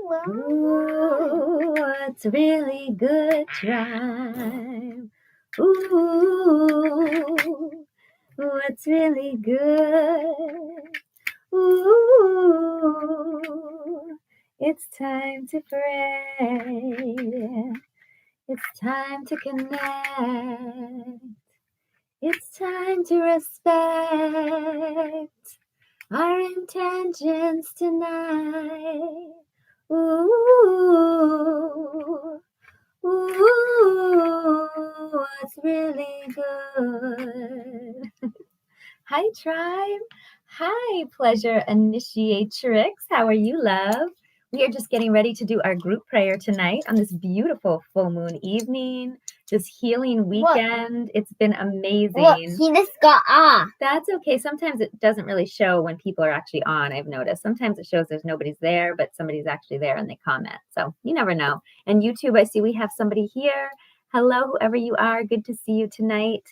Ooh, it's really good drive. Ooh, it's really good. Ooh, it's time to pray. It's time to connect. It's time to respect our intentions tonight. Ooh, ooh, it's really good. Hi, tribe. Hi, pleasure initiatrix. How are you, love? We are just getting ready to do our group prayer tonight on this beautiful full moon evening, this healing weekend. It's been amazing. Look, he just got off. That's okay. Sometimes it doesn't really show when people are actually on, I've noticed. Sometimes it shows there's nobody's there, but somebody's actually there and they comment. So you never know. And YouTube, I see we have somebody here. Hello, whoever you are. Good to see you tonight.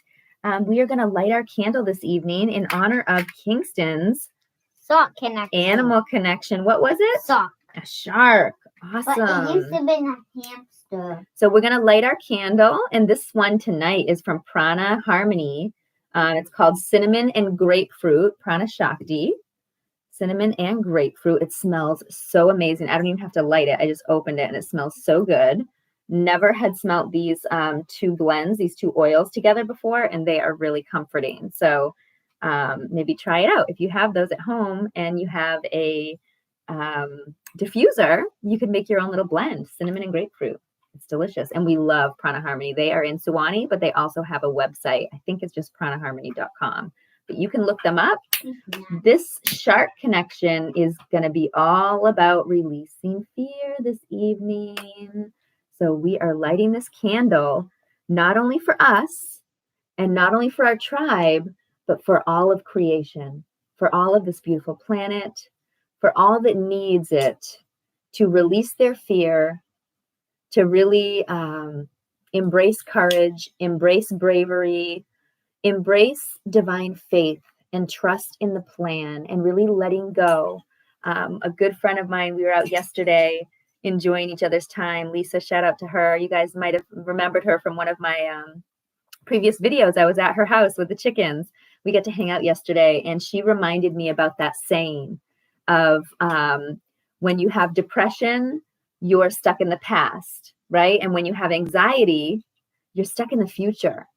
We are going to light our candle this evening in honor of Kingston's sock connection. Animal connection. What was it? Sock. A shark. Awesome. But it used to be a hamster. So we're going to light our candle, and this one tonight is from Prana Harmony. It's called Cinnamon and Grapefruit, Prana Shakti. Cinnamon and grapefruit. It smells so amazing. I don't even have to light it. I just opened it, and it smells so good. Never had smelled these two blends, these two oils together before, and they are really comforting. So maybe try it out. If you have those at home and you have a diffuser, you could make your own little blend, cinnamon and grapefruit. It's delicious. And we love Prana Harmony. They are in Suwannee, but they also have a website. I think it's just pranaharmony.com. But you can look them up. Mm-hmm. This shark connection is going to be all about releasing fear this evening. So we are lighting this candle not only for us and not only for our tribe, but for all of creation, for all of this beautiful planet, for all that needs it to release their fear, to really embrace courage, embrace bravery, embrace divine faith and trust in the plan and really letting go. A good friend of mine, we were out yesterday enjoying each other's time. Lisa, shout out to her. You guys might have remembered her from one of my previous videos. I was at her house with the chickens. We got to hang out yesterday, and she reminded me about that saying of when you have depression, you're stuck in the past, right? And when you have anxiety, you're stuck in the future.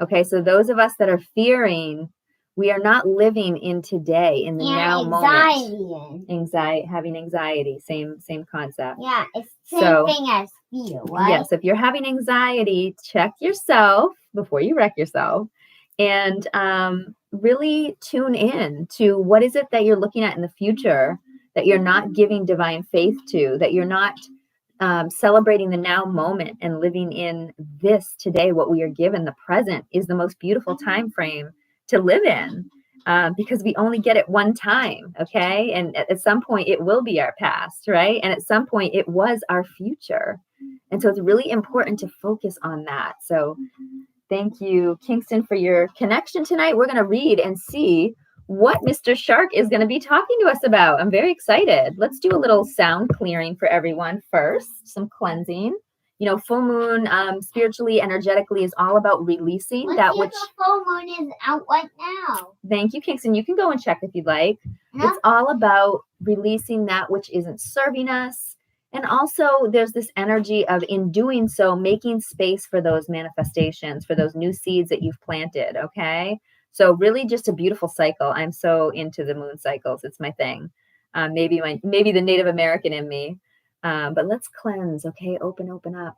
Okay, so those of us that are fearing, we are not living in today, in the now moment. Having anxiety, same concept. Yeah, it's the same thing as fear, right? Yes, if you're having anxiety, check yourself before you wreck yourself and really tune in to what is it that you're looking at in the future that you're not giving divine faith to, that you're not celebrating the now moment and living in this today. What we are given, the present, is the most beautiful time frame to live in because we only get it one time, okay? And at some point it will be our past, right? And at some point it was our future. And so it's really important to focus on that. So thank you, Kingston, for your connection tonight. We're going to read and see what Mr. Shark is going to be talking to us about. I'm very excited. Let's do a little sound clearing for everyone first, some cleansing. You know, full moon, spiritually, energetically, is all about releasing that which... The full moon is out right now. Thank you, Kingston. You can go and check if you'd like. No. It's all about releasing that which isn't serving us. And also, there's this energy of, in doing so, making space for those manifestations, for those new seeds that you've planted, okay? So really just a beautiful cycle. I'm so into the moon cycles. It's my thing. Maybe the Native American in me. But let's cleanse, okay? Open up.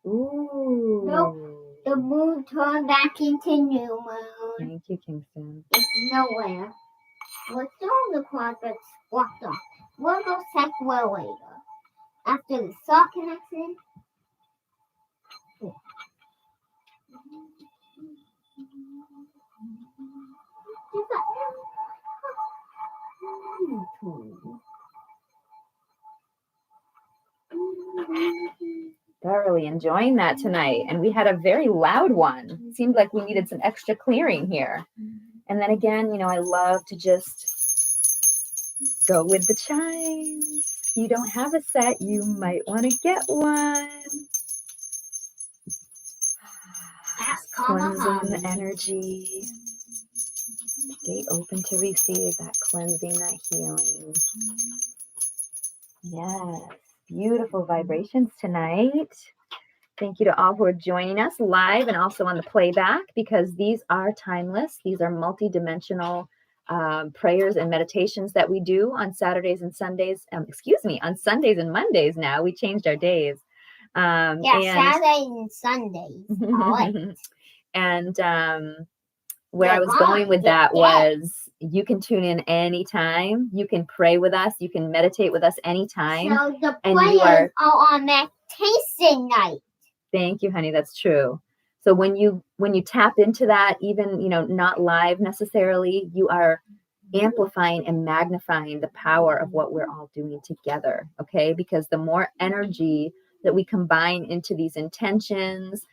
Ooh. Nope. The moon turned back into new moon. Thank you, Kingston. It's nowhere. We're still on the project blocked off. We'll go check well later. After the sock connection. Thoroughly enjoying that tonight. And we had a very loud one. It seemed like we needed some extra clearing here. And then again, you know, I love to just go with the chimes. If you don't have a set, you might want to get one. Cleansing the energy. Stay open to receive that cleansing, that healing. Yes, beautiful vibrations tonight. Thank you to all who are joining us live and also on the playback, because these are timeless. These are multidimensional prayers and meditations that we do on Saturdays and Sundays. On Sundays and Mondays now. We changed our days. Saturdays and Sundays. And where I was going with that was, you can tune in anytime. You can pray with us. You can meditate with us anytime. So the prayers are on meditation night. Thank you, honey. That's true. So when you tap into that, even, you know, not live necessarily, you are amplifying and magnifying the power of what we're all doing together. Okay, because the more energy that we combine into these intentions,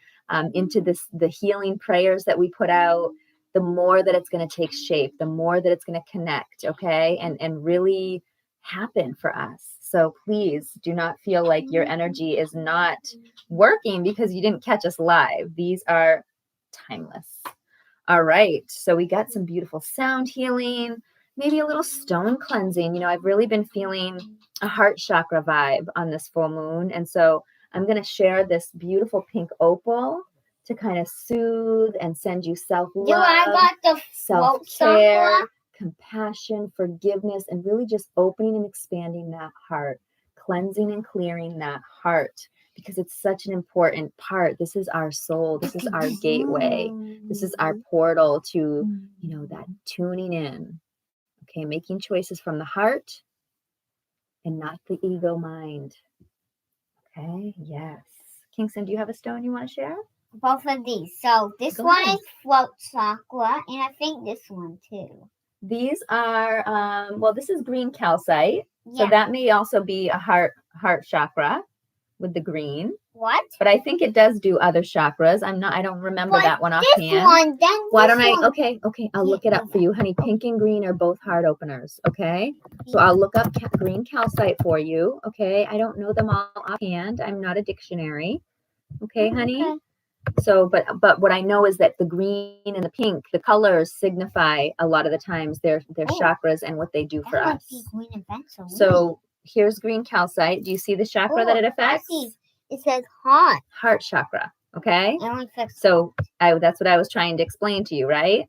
into the healing prayers that we put out, the more that it's going to take shape, the more that it's going to connect, okay, and really happen for us. So please do not feel like your energy is not working because you didn't catch us live. These are timeless. All right, so we got some beautiful sound healing, maybe a little stone cleansing. You know, I've really been feeling a heart chakra vibe on this full moon, and so I'm going to share this beautiful pink opal to kind of soothe and send you self-love, self-care, compassion, forgiveness, and really just opening and expanding that heart, cleansing and clearing that heart, because it's such an important part. This is our soul. This is our gateway. This is our portal to, you know, that tuning in, okay, making choices from the heart and not the ego mind. Okay, yes. Kingston, do you have a stone you want to share? Both of these. So this one is float chakra, and I think this one too. These are, well, this is green calcite. Yeah. So that may also be a heart chakra with the green. What? But I think it does do other chakras. I don't remember that one offhand. This one, then why don't I? Okay. I'll look it up for you, honey. Pink and green are both heart openers. Okay. So I'll look up green calcite for you. Okay. I don't know them all offhand. I'm not a dictionary. Okay, honey. Okay. So, but what I know is that the green and the pink, the colors signify a lot of the times their chakras and what they do for us. So here's green calcite. Do you see the chakra that it affects? It says heart. Heart chakra. Okay. So that's what I was trying to explain to you, right?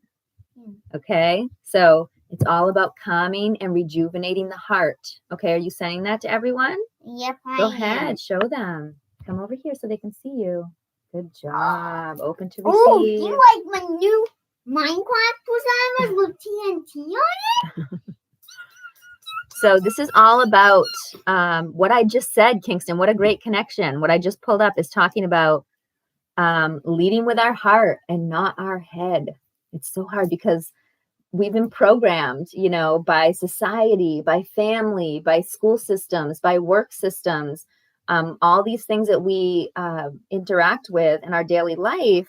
Okay. So it's all about calming and rejuvenating the heart. Okay. Are you saying that to everyone? Yep. Go ahead. Show them. Come over here so they can see you. Good job. Open to receive. Oh, you like my new Minecraft pajamas with TNT on it? So this is all about what I just said, Kingston. What a great connection. What I just pulled up is talking about leading with our heart and not our head. It's so hard because we've been programmed, you know, by society, by family, by school systems, by work systems. All these things that we interact with in our daily life,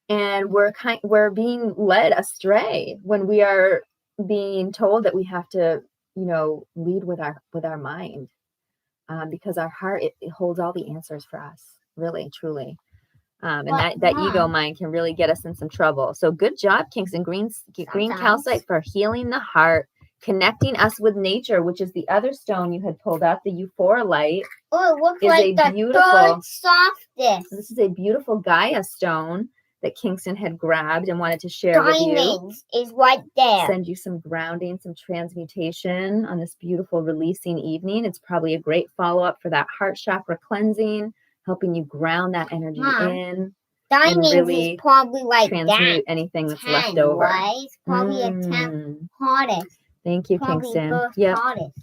and we're being led astray when we are being told that we have to, you know, lead with our mind, because our heart it holds all the answers for us, really, truly, and that ego mind can really get us in some trouble. So good job, Kingston. Green calcite for healing the heart. Connecting us with nature, which is the other stone you had pulled up, the euphorolite. Oh, it looks like the third softest. This is a beautiful Gaia stone that Kingston had grabbed and wanted to share with you. Diamonds is right there. Send you some grounding, some transmutation on this beautiful releasing evening. It's probably a great follow-up for that heart chakra cleansing, helping you ground that energy in. Diamonds really is probably like transmute anything that's left over. Right? It's probably a 10 hardest. Thank you, Kingston. Yep.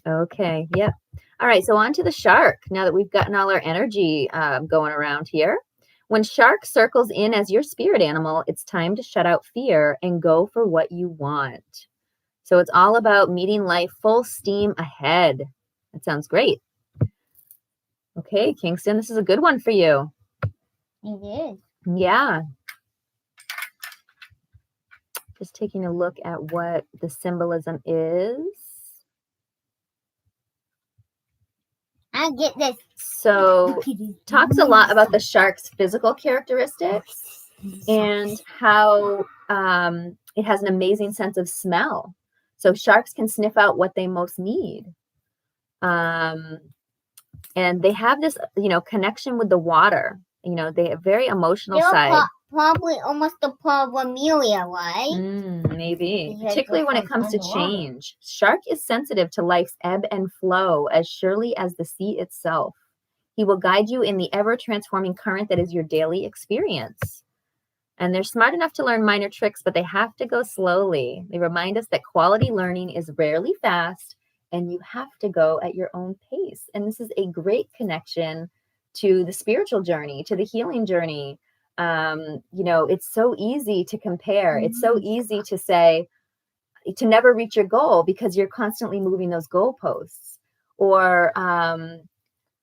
Okay. Yep. All right. So on to the shark. Now that we've gotten all our energy going around here. When shark circles in as your spirit animal, it's time to shut out fear and go for what you want. So it's all about meeting life full steam ahead. That sounds great. Okay, Kingston, this is a good one for you. It is. Yeah. Just taking a look at what the symbolism is. I get this. So talks a lot about the shark's physical characteristics and how it has an amazing sense of smell. So sharks can sniff out what they most need. And they have this, connection with the water. They have very emotional side. Probably almost a part of Amelia, right? Maybe. Particularly when it comes to change. Shark is sensitive to life's ebb and flow as surely as the sea itself. He will guide you in the ever-transforming current that is your daily experience. And they're smart enough to learn minor tricks, but they have to go slowly. They remind us that quality learning is rarely fast, and you have to go at your own pace. And this is a great connection to the spiritual journey, to the healing journey. It's so easy to compare. It's so easy to say, to never reach your goal because you're constantly moving those goalposts, or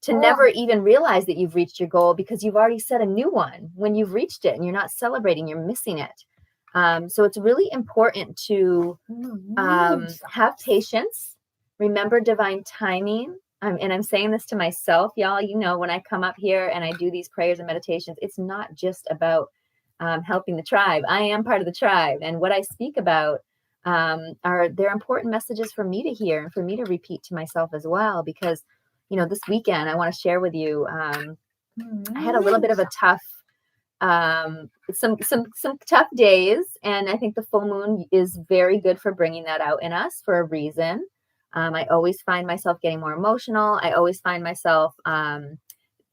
to never even realize that you've reached your goal because you've already set a new one when you've reached it and you're not celebrating, you're missing it. So it's really important to have patience, remember divine timing. And I'm saying this to myself, y'all, when I come up here and I do these prayers and meditations, it's not just about helping the tribe. I am part of the tribe. And what I speak about they're important messages for me to hear and for me to repeat to myself as well, because this weekend, I want to share with you, I had a little bit of a tough, some tough days. And I think the full moon is very good for bringing that out in us for a reason. I always find myself getting more emotional. I always find myself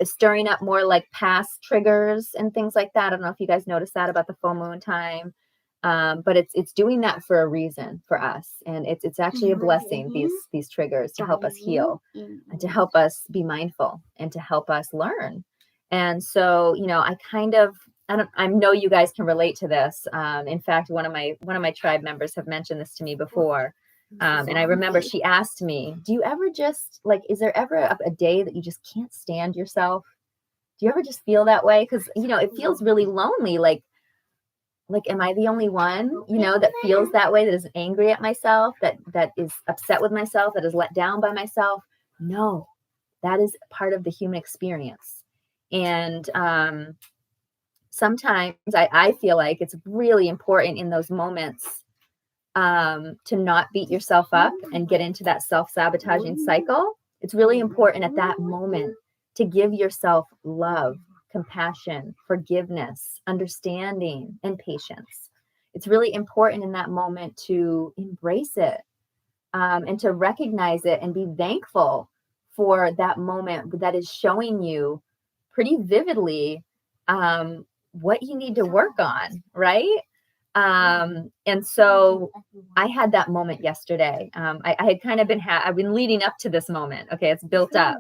stirring up more like past triggers and things like that. I don't know if you guys noticed that about the full moon time. But it's doing that for a reason for us, and it's actually a blessing, these triggers, to help us heal and to help us be mindful and to help us learn. And so I know you guys can relate to this. In fact, one of my tribe members have mentioned this to me before, and I remember she asked me, do you ever just is there ever a day that you just can't stand yourself? Do you ever just feel that way? Because it feels really lonely. Am I the only one, that feels that way, that is angry at myself, that is upset with myself, that is let down by myself? No, that is part of the human experience. And sometimes I feel like it's really important in those moments to not beat yourself up and get into that self-sabotaging cycle. It's really important at that moment to give yourself love, compassion, forgiveness, understanding, and patience. It's really important in that moment to embrace it and to recognize it and be thankful for that moment that is showing you pretty vividly what you need to work on, right? And so I had that moment yesterday. I had kind of I've been leading up to this moment. Okay, it's built up,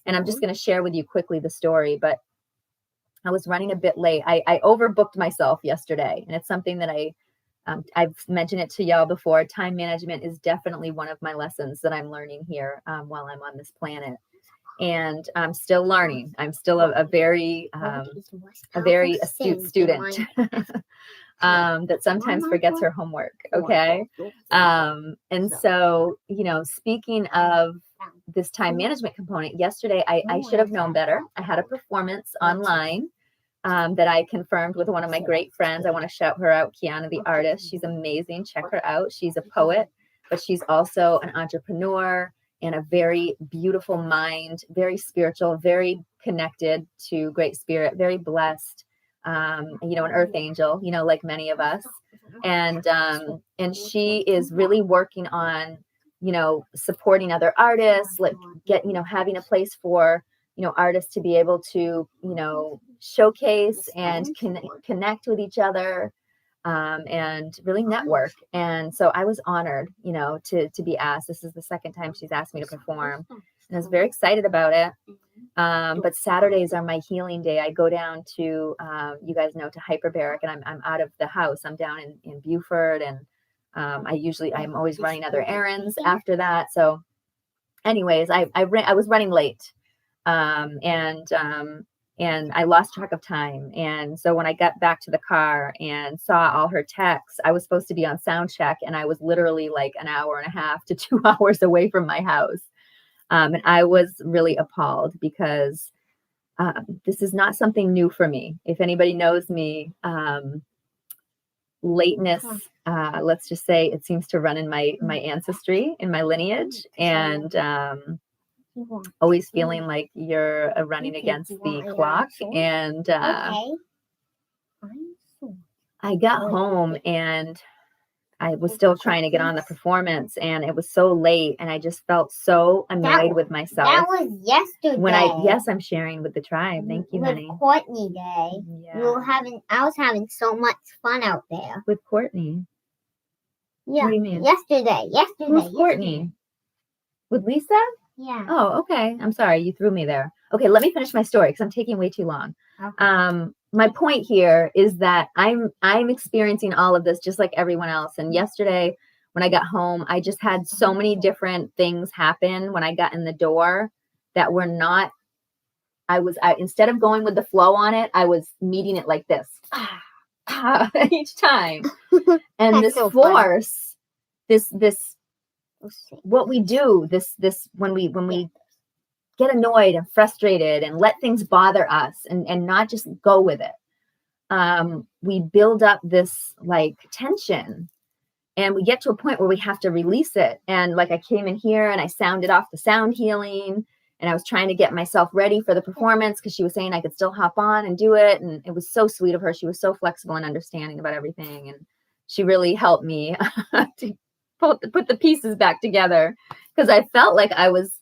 and I'm just going to share with you quickly the story, but I was running a bit late. I overbooked myself yesterday, and it's something that I've mentioned it to y'all before. Time management is definitely one of my lessons that I'm learning here while I'm on this planet, and I'm still learning. I'm still a very astute student that sometimes forgets her homework. Okay, and so speaking of this time management component, yesterday I should have known better. I had a performance online that I confirmed with one of my great friends. I want to shout her out, Kiana the artist. She's amazing. Check her out. She's a poet, but she's also an entrepreneur and a very beautiful mind, very spiritual, very connected to Great Spirit, very blessed, an earth angel, like many of us. And she is really working on supporting other artists, having a place for artists to be able to showcase and connect with each other, and really network. And so I was honored to be asked. This is the second time she's asked me to perform, and I was very excited about it. But Saturdays are my healing day. I go down to you guys know, to Hyperbaric, and I'm out of the house. I'm down in Beaufort, and I'm always running other errands after that. So anyways, I was running late. And and I lost track of time. And so when I got back to the car and saw all her texts, I was supposed to be on sound check, and I was literally like an hour and a half to 2 hours away from my house. And I was really appalled because this is not something new for me. If anybody knows me, lateness, let's just say it seems to run in my ancestry, in my lineage, and always feeling like you're running against the clock. And I got home and I was still trying to get on the performance, and it was so late, and I just felt so annoyed with myself. That was yesterday. Yes, I'm sharing with the tribe. Thank you, honey. With Courtney Day. Yeah. I was having so much fun out there. With Courtney? Yeah. What do you mean? Yesterday. Who's Courtney? With Lisa? Yeah. Oh, okay. I'm sorry. You threw me there. Okay, let me finish my story because I'm taking way too long. Okay. My point here is that I'm experiencing all of this just like everyone else. And yesterday when I got home, I just had so many different things happen when I got in the door that were not, instead of going with the flow on it, I was meeting it like this each time. And this force, this, what we do, this, when we get annoyed and frustrated and let things bother us and not just go with it. We build up this like tension, and we get to a point where we have to release it. And like I came in here and I sounded off the sound healing, and I was trying to get myself ready for the performance because she was saying I could still hop on and do it. And it was so sweet of her. She was so flexible and understanding about everything. And she really helped me to put the pieces back together, because I felt like I was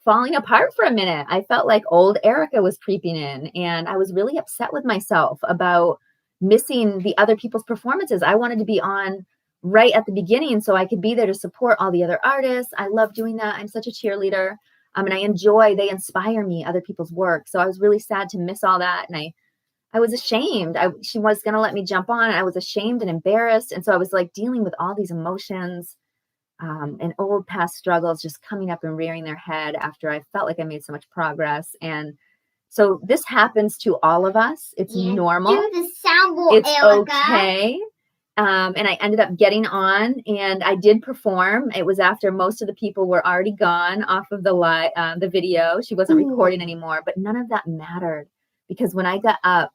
falling apart for a minute. I felt like old Erica was creeping in, and I was really upset with myself about missing the other people's performances. I wanted to be on right at the beginning so I could be there to support all the other artists. I love doing that. I'm such a cheerleader. And they inspire me, other people's work. So I was really sad to miss all that. And I was ashamed. She was going to let me jump on, and I was ashamed and embarrassed. And so I was like dealing with all these emotions and old past struggles just coming up and rearing their head after I felt like I made so much progress. And so this happens to all of us. It's normal. Do the soundboard, it's Erica. Okay. And I ended up getting on, and I did perform. It was after most of the people were already gone off of the video. She wasn't recording anymore, but none of that mattered, because when I got up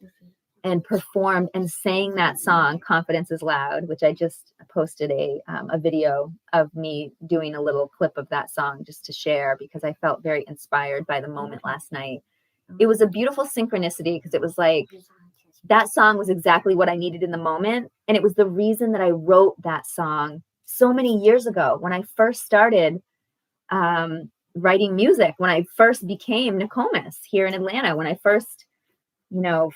and performed and sang that song, Confidence is Loud, which I just posted a video of me doing a little clip of that song just to share, because I felt very inspired by the moment last night. It was a beautiful synchronicity, because it was like that song was exactly what I needed in the moment. And it was the reason that I wrote that song so many years ago when I first started writing music, when I first became Nokomis here in Atlanta, when I first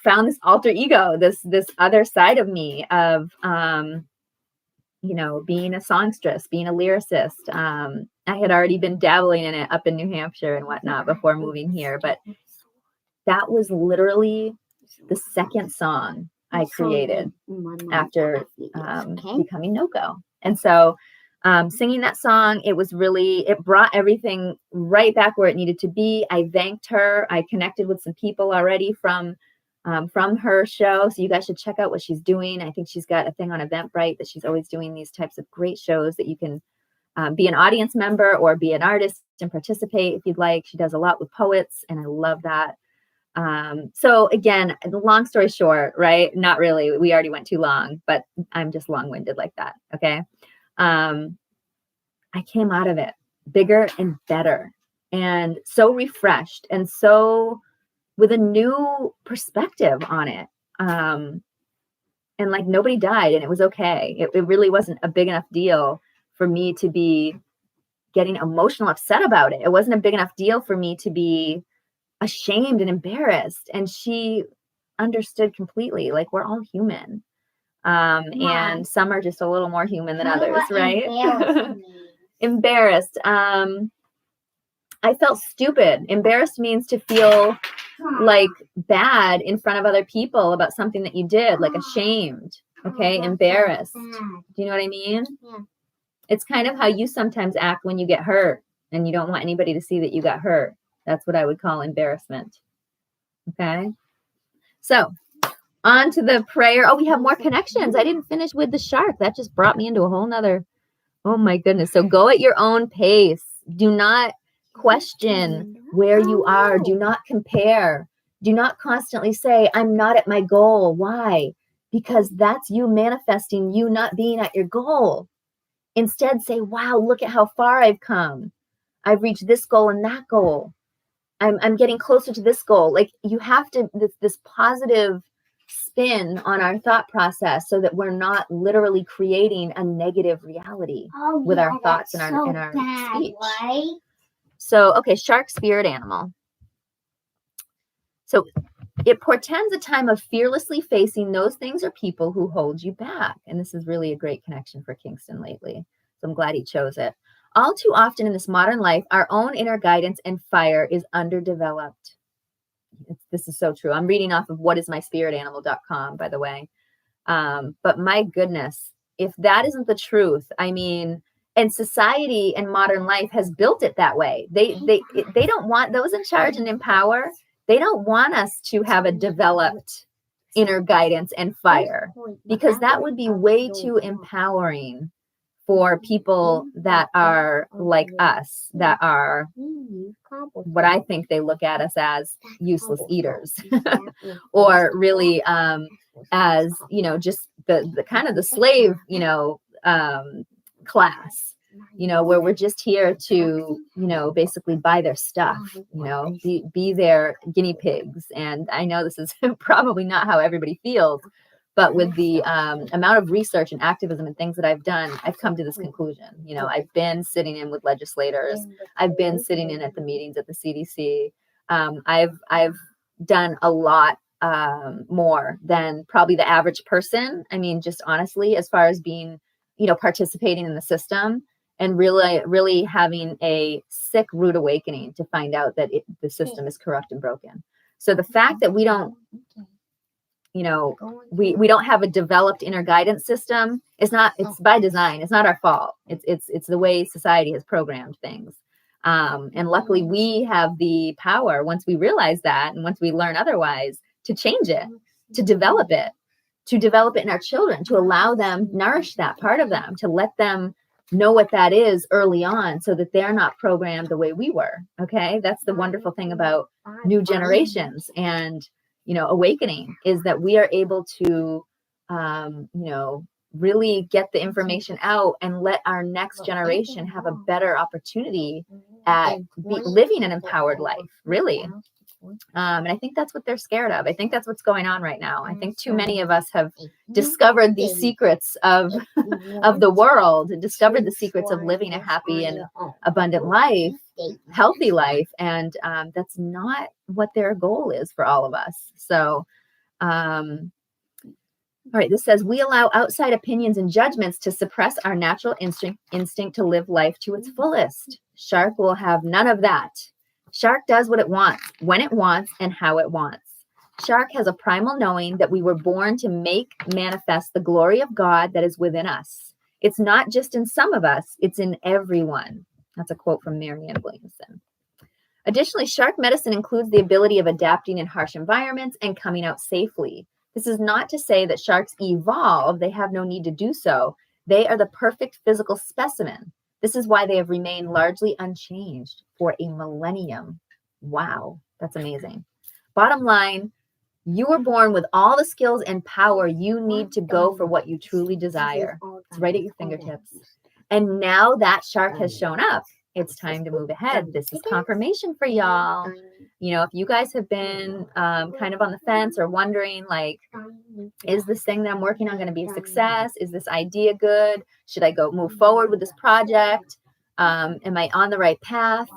found this alter ego, this other side of me of, being a songstress, being a lyricist. I had already been dabbling in it up in New Hampshire and whatnot before moving here, but that was literally the second song I created after becoming Noko. And so singing that song, it brought everything right back where it needed to be. I thanked her. I connected with some people already from her show. So you guys should check out what she's doing. I think she's got a thing on Eventbrite that she's always doing these types of great shows that you can be an audience member or be an artist and participate if you'd like. She does a lot with poets, and I love that. So again, the long story short, right? Not really. We already went too long, but I'm just long-winded like that. Okay. I came out of it bigger and better, and so refreshed, and so with a new perspective on it. And like nobody died, and it was okay. It really wasn't a big enough deal for me to be getting emotional, upset about it. It wasn't a big enough deal for me to be ashamed and embarrassed. And she understood completely, like, we're all human. And some are just a little more human than others, right? Embarrassed. I felt stupid. Embarrassed means to feel like bad in front of other people about something that you did, like ashamed. Okay, embarrassed. Do you know what I mean? Yeah. It's kind of how you sometimes act when you get hurt and you don't want anybody to see that you got hurt. That's what I would call embarrassment. Okay. So on to the prayer. Oh, we have more connections. I didn't finish with the shark. That just brought me into a whole nother. Oh my goodness. So go at your own pace. Do not question where you are. Do not compare. Do not constantly say, I'm not at my goal. Why? Because that's you manifesting you not being at your goal. Instead, say, wow, look at how far I've come. I've reached this goal and that goal. I'm getting closer to this goal. Like you have to, this positive spin on our thought process so that we're not literally creating a negative reality with our thoughts and our speech. Right? So, okay, shark spirit animal. So it portends a time of fearlessly facing those things or people who hold you back. And this is really a great connection for Kingston lately. So I'm glad he chose it. All too often in this modern life, our own inner guidance and fire is underdeveloped. This is so true. I'm reading off of whatismyspiritanimal.com, by the way. But my goodness, if that isn't the truth, I mean, and society and modern life has built it that way. They don't want those in charge and in power. They don't want us to have a developed inner guidance and fire, because that would be way too empowering for people that are like us, that are what I think they look at us as useless eaters, or really as, you know, just the kind of the slave, you know, class, you know, where we're just here to, you know, basically buy their stuff, you know, be their guinea pigs. And I know this is probably not how everybody feels, but with the amount of research and activism and things that I've done, I've come to this conclusion. You know, I've been sitting in with legislators. I've been sitting in at the meetings at the CDC. I've done a lot more than probably the average person. I mean, just honestly, as far as being, you know, participating in the system and really having a sick rude awakening to find out that the system is corrupt and broken. So the fact that we don't, you know, we don't have a developed inner guidance system. It's by design. It's not our fault. It's the way society has programmed things. And luckily we have the power, once we realize that and once we learn otherwise, to change it, to develop it in our children, to allow them, nourish that part of them, to let them know what that is early on so that they're not programmed the way we were. Okay. That's the wonderful thing about new generations and, you know, awakening, is that we are able to, you know, really get the information out and let our next generation have a better opportunity at living an empowered life, really. And I think that's what they're scared of. I think that's what's going on right now. I think too many of us have discovered the secrets of the world, discovered the secrets of living a happy and abundant life, healthy life. And that's not what their goal is for all of us. So, all right, this says, we allow outside opinions and judgments to suppress our natural instinct to live life to its fullest. Shark will have none of that. Shark does what it wants, when it wants, and how it wants. Shark has a primal knowing that we were born to make manifest the glory of God that is within us. It's not just in some of us, it's in everyone. That's a quote from Marianne Williamson. Additionally, shark medicine includes the ability of adapting in harsh environments and coming out safely. This is not to say that sharks evolve. They have no need to do so. They are the perfect physical specimen. This is why they have remained largely unchanged for a millennium. Wow, that's amazing. Bottom line, you were born with all the skills and power you need to go for what you truly desire. It's right at your fingertips. And now that shark has shown up, it's time to move ahead. This is confirmation for y'all. You know, if you guys have been kind of on the fence or wondering, like, is this thing that I'm working on going to be a success? Is this idea good? Should I move forward with this project? Am I on the right path?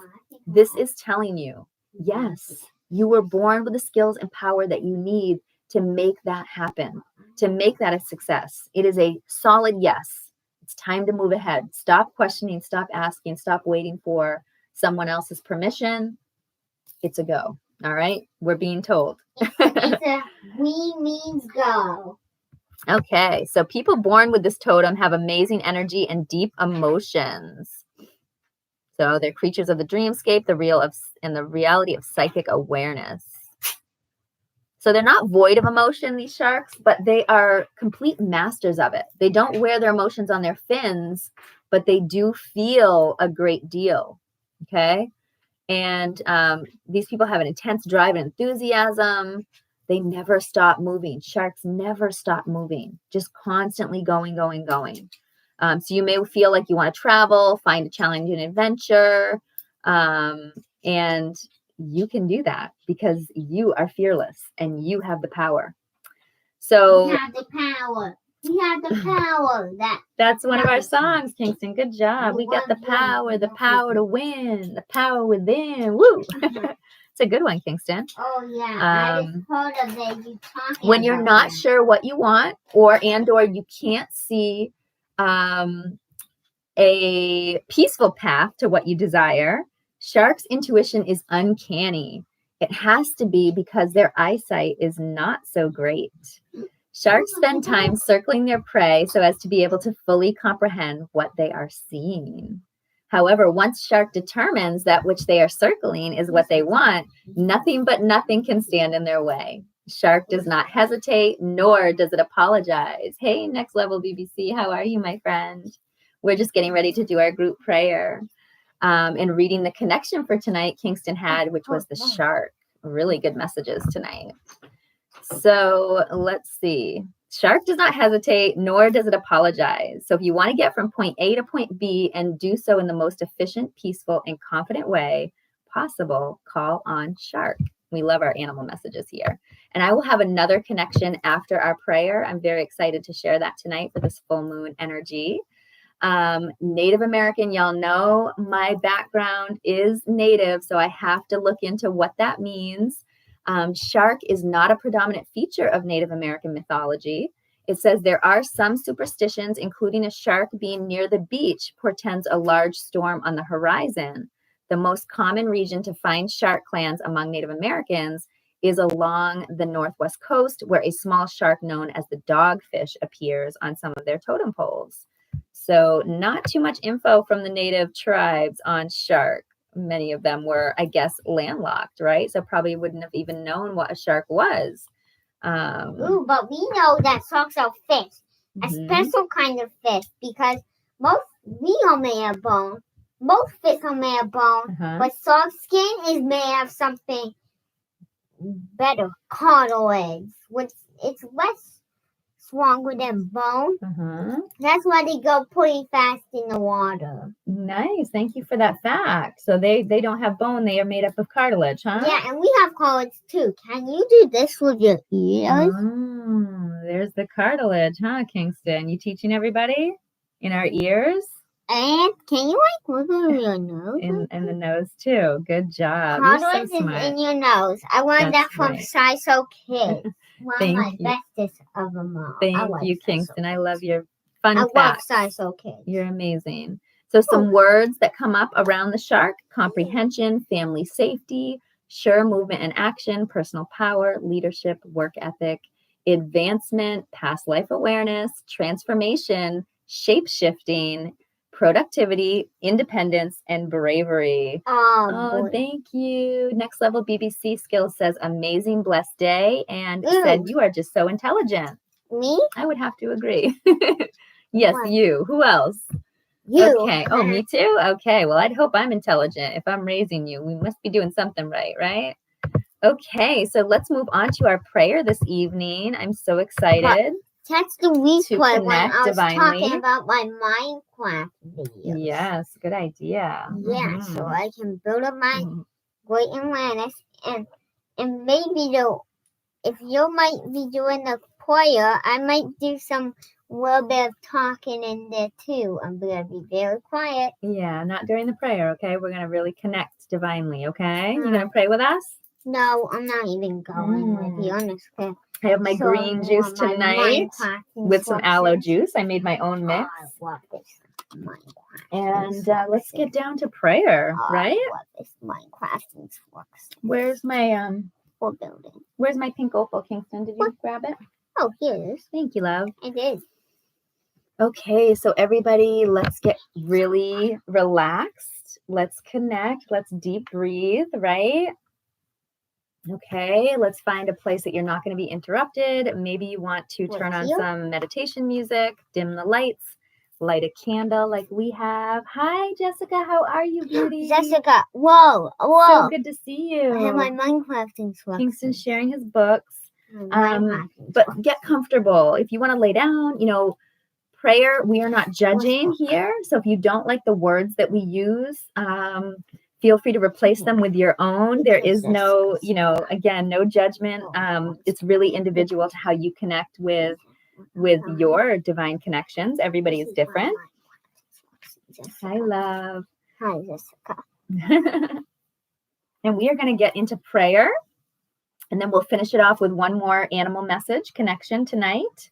This is telling you, yes, you were born with the skills and power that you need to make that happen, to make that a success. It is a solid yes. It's time to move ahead. Stop questioning, stop asking, stop waiting for someone else's permission. It's a go. All right. We're being told. We means go. Okay. So people born with this totem have amazing energy and deep emotions. So they're creatures of the dreamscape, the reality of psychic awareness. So they're not void of emotion, these sharks, but they are complete masters of it. They don't wear their emotions on their fins, but they do feel a great deal. Okay. And these people have an intense drive and enthusiasm. They never stop moving. Sharks never stop moving, just constantly going, going, going. So you may feel like you want to travel, find a challenging adventure, and you can do that because you are fearless and you have the power. So We have the power. We have the power. That's one of our songs, Kingston. Good job. We got the power to win, the power within. Woo! It's a good one, Kingston. Oh yeah, I just heard of it. You talking when you're about not that. sure what you want, or you can't see a peaceful path to what you desire, sharks' intuition is uncanny. It has to be because their eyesight is not so great. Sharks spend time circling their prey so as to be able to fully comprehend what they are seeing. However, once shark determines that which they are circling is what they want, nothing but nothing can stand in their way. Shark does not hesitate, nor does it apologize. Hey, Next Level BBC, how are you, my friend? We're just getting ready to do our group prayer. And reading the connection for tonight, Kingston had, which was the shark. Really good messages tonight. So let's see. Shark does not hesitate, nor does it apologize. So if you want to get from point A to point B and do so in the most efficient, peaceful, and confident way possible, call on Shark. We love our animal messages here. And I will have another connection after our prayer. I'm very excited to share that tonight for this full moon energy. Native American, y'all know my background is Native, so I have to look into what that means. Shark is not a predominant feature of Native American mythology. It says there are some superstitions, including a shark being near the beach portends a large storm on the horizon. The most common region to find shark clans among Native Americans is along the northwest coast, where a small shark known as the dogfish appears on some of their totem poles. So not too much info from the Native tribes on shark. Many of them were, I guess, landlocked, right? So probably wouldn't have even known what a shark was. Ooh, but we know that sharks are fish, a special kind of fish, because we are made of bone. Most fish are made of bone, but shark skin is made of something better, cartilage, which it's less stronger than bone. That's why they go pretty fast in the water. Nice. Thank you for that fact. So they don't have bone. They are made up of cartilage, huh? Yeah, and we have cartilage too. Can you do this with your ears? Oh, there's the cartilage, huh, Kingston? You teaching everybody in our ears? And can you wiggle your nose? In the nose too. Good job. Cartilage You're so smart. is in your nose. I learned that from Saiso Kids. One of my bestest of them all. Thank you, Kingston. I love your fun facts. I love Saiso Kids. You're amazing. So some words that come up around the shark: comprehension, family safety, sure movement and action, personal power, leadership, work ethic, advancement, past life awareness, transformation, shape-shifting, productivity, independence, and bravery. Oh, thank you. Next Level BBC Skills says amazing, blessed day, and said you are just so intelligent. Me? I would have to agree. Yes, you. Who else? You. Okay. Oh, me too? Okay. Well, I'd hope I'm intelligent. If I'm raising you, we must be doing something right? Okay. So let's move on to our prayer this evening. I'm so excited. That's the replay when I was talking about my Minecraft videos. Yes, good idea. Yeah, so I can build up my great Atlantis, and maybe if you might be doing the prayer, I might do some little bit of talking in there too. I'm gonna be very quiet. Yeah, not during the prayer, okay? We're gonna really connect divinely, okay? You gonna pray with us? No, I'm not even going with you, honestly. I have my green juice tonight with some aloe juice. I made my own mix. I love this Minecraft. And let's get down to prayer, right? I love this Minecraft instructions. Where's my building? Where's my pink opal, Kingston? Did you grab it? Oh, here it is. Thank you, love. I did. Okay, so everybody, let's get really relaxed. Let's connect. Let's deep breathe, right? Okay, let's find a place that you're not going to be interrupted. Maybe you want to turn on Here? some meditation music, dim the lights, light a candle like we have. Hi, Jessica. How are you, beauty? Jessica, whoa. So good to see you. I have my Minecraft instructions. Kingston's sharing his books. But get comfortable. If you want to lay down, prayer, we are not judging here. So if you don't like the words that we use, feel free to replace them with your own. There is no, again, no judgment. It's really individual to how you connect with your divine connections. Everybody is different. Hi, love. Hi, Jessica. And we are going to get into prayer. And then we'll finish it off with one more animal message connection tonight.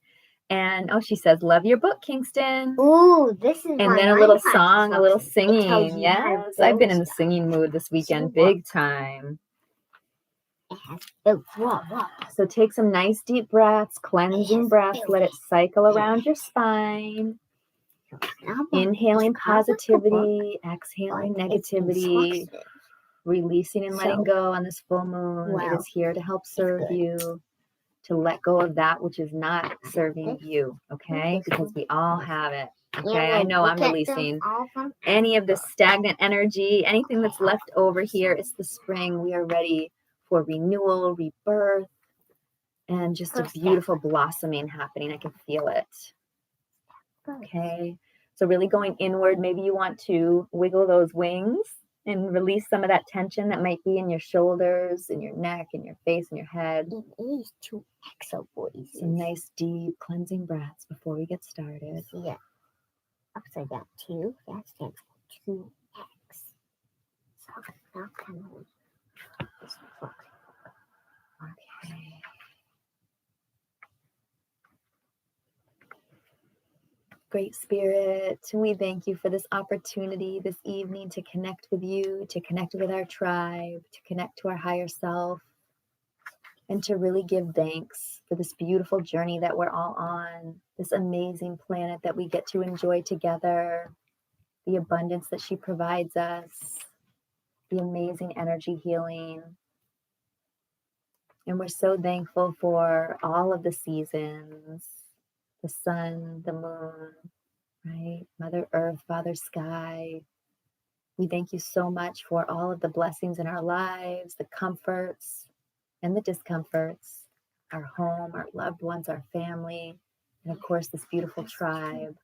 And she says, love your book, Kingston. Ooh, this is and then a little song, a little singing. Yes, I've been in the singing mood this weekend, big time. So take some nice deep breaths, cleansing breaths. Let it cycle around your spine. Inhaling positivity, exhaling negativity, releasing and letting go on this full moon. It is here to help serve you, to let go of that which is not serving you, okay? Because we all have it, okay? I know I'm releasing any of the stagnant energy, anything that's left over here. It's the spring. We are ready for renewal, rebirth, and just a beautiful blossoming happening. I can feel it, okay? So really going inward, maybe you want to wiggle those wings and release some of that tension that might be in your shoulders, in your neck, in your face, in your head. It is 2x of voices. Some nice deep cleansing breaths before we get started. Yeah. Upside down 2. That stands for 2x. So now can we... Okay. Great Spirit, we thank you for this opportunity this evening to connect with you, to connect with our tribe, to connect to our higher self, and to really give thanks for this beautiful journey that we're all on, this amazing planet that we get to enjoy together, the abundance that she provides us, the amazing energy healing. And we're so thankful for all of the seasons, the sun, the moon, right? Mother Earth, Father Sky. We thank you so much for all of the blessings in our lives, the comforts and the discomforts, our home, our loved ones, our family, and of course, this beautiful tribe.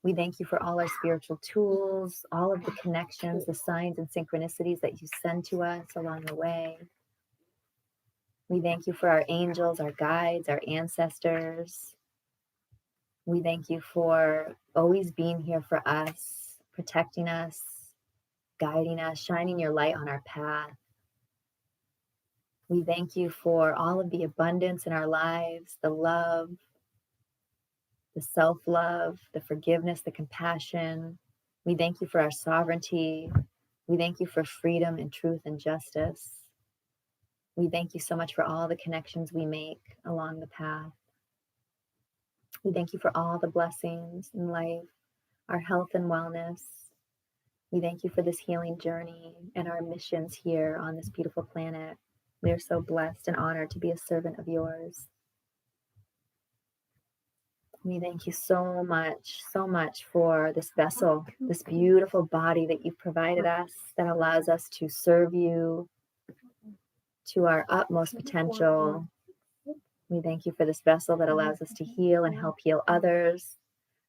We thank you for all our spiritual tools, all of the connections, the signs and synchronicities that you send to us along the way. We thank you for our angels, our guides, our ancestors. We thank you for always being here for us, protecting us, guiding us, shining your light on our path. We thank you for all of the abundance in our lives, the love, the self-love, the forgiveness, the compassion. We thank you for our sovereignty. We thank you for freedom and truth and justice. We thank you so much for all the connections we make along the path. We thank you for all the blessings in life, our health and wellness. We thank you for this healing journey and our missions here on this beautiful planet. We are so blessed and honored to be a servant of yours. We thank you so much for this vessel, this beautiful body that you've provided us that allows us to serve you to our utmost potential. We thank you for this vessel that allows us to heal and help heal others,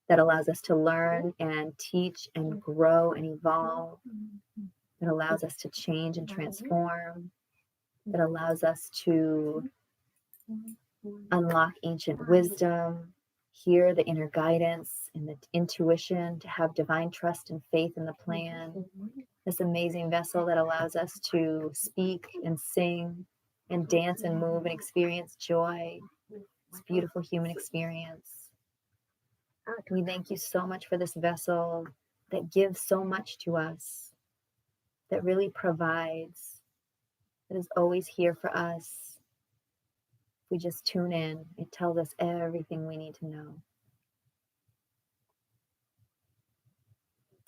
that allows us to learn and teach and grow and evolve, that allows us to change and transform, that allows us to unlock ancient wisdom, hear the inner guidance and the intuition, to have divine trust and faith in the plan. This amazing vessel that allows us to speak and sing and dance and move and experience joy. This beautiful human experience. We thank you so much for this vessel that gives so much to us, that really provides, that is always here for us. We just tune in. It tells us everything we need to know.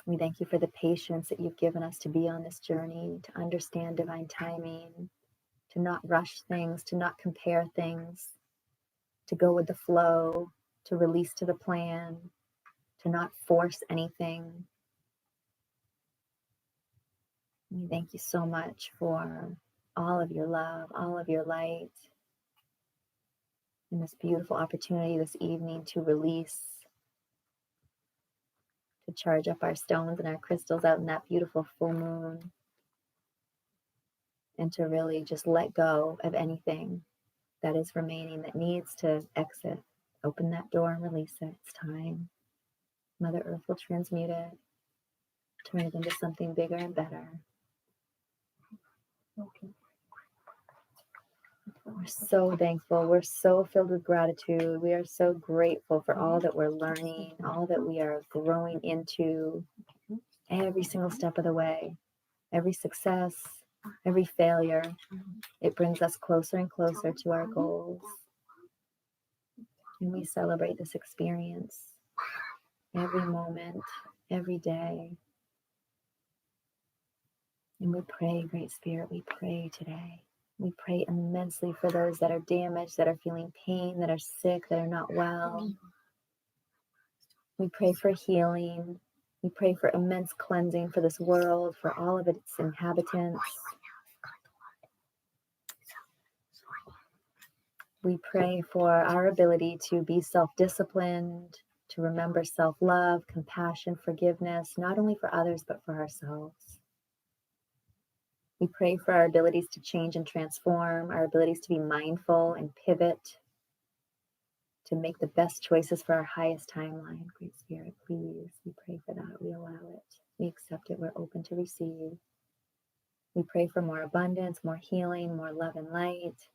We thank you for the patience that you've given us to be on this journey, to understand divine timing, to not rush things, to not compare things, to go with the flow, to release to the plan, to not force anything. We thank you so much for all of your love, all of your light, and this beautiful opportunity this evening to release, to charge up our stones and our crystals out in that beautiful full moon, and to really just let go of anything that is remaining that needs to exit. Open that door and release it. It's time. Mother Earth will transmute it, turn it into something bigger and better. We're so thankful. We're so filled with gratitude. We are so grateful for all that we're learning, all that we are growing into every single step of the way. Every success, every failure, it brings us closer and closer to our goals. And we celebrate this experience every moment, every day. And we pray, Great Spirit, we pray today. We pray immensely for those that are damaged, that are feeling pain, that are sick, that are not well. We pray for healing. We pray for immense cleansing for this world, for all of its inhabitants. We pray for our ability to be self-disciplined, to remember self-love, compassion, forgiveness, not only for others, but for ourselves. We pray for our abilities to change and transform, our abilities to be mindful and pivot, to make the best choices for our highest timeline. Great Spirit, please, we pray for that. We allow it. We accept it. We're open to receive. We pray for more abundance, more healing, more love and light,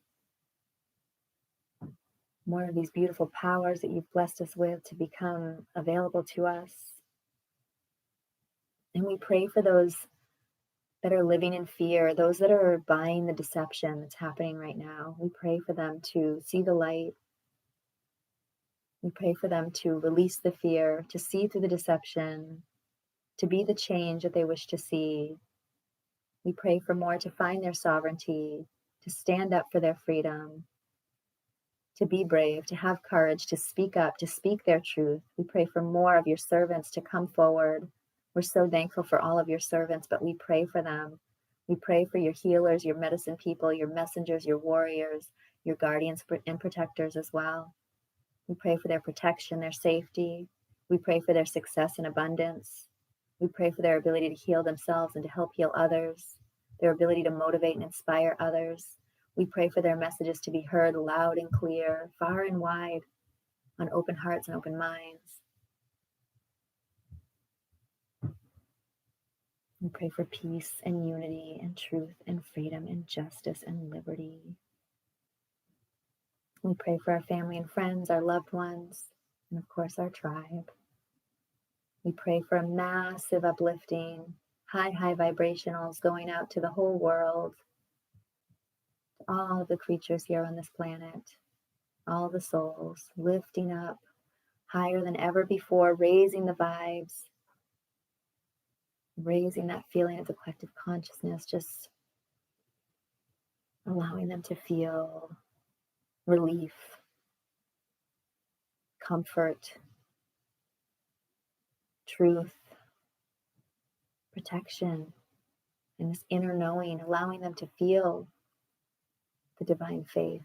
more of these beautiful powers that you've blessed us with to become available to us. And we pray for those that are living in fear, those that are buying the deception that's happening right now. We pray for them to see the light. We pray for them to release the fear, to see through the deception, to be the change that they wish to see. We pray for more to find their sovereignty, to stand up for their freedom, to be brave, to have courage, to speak up, to speak their truth. We pray for more of your servants to come forward. We're so thankful for all of your servants, but we pray for them. We pray for your healers, your medicine people, your messengers, your warriors, your guardians and protectors as well. We pray for their protection, their safety. We pray for their success and abundance. We pray for their ability to heal themselves and to help heal others, their ability to motivate and inspire others. We pray for their messages to be heard loud and clear, far and wide, on open hearts and open minds. We pray for peace and unity and truth and freedom and justice and liberty. We pray for our family and friends, our loved ones, and of course our tribe. We pray for a massive uplifting, high vibrationals going out to the whole world, to all the creatures here on this planet, all the souls, lifting up higher than ever before, raising the vibes, raising that feeling of the collective consciousness, just allowing them to feel relief, comfort, truth, protection, and this inner knowing, allowing them to feel the divine faith.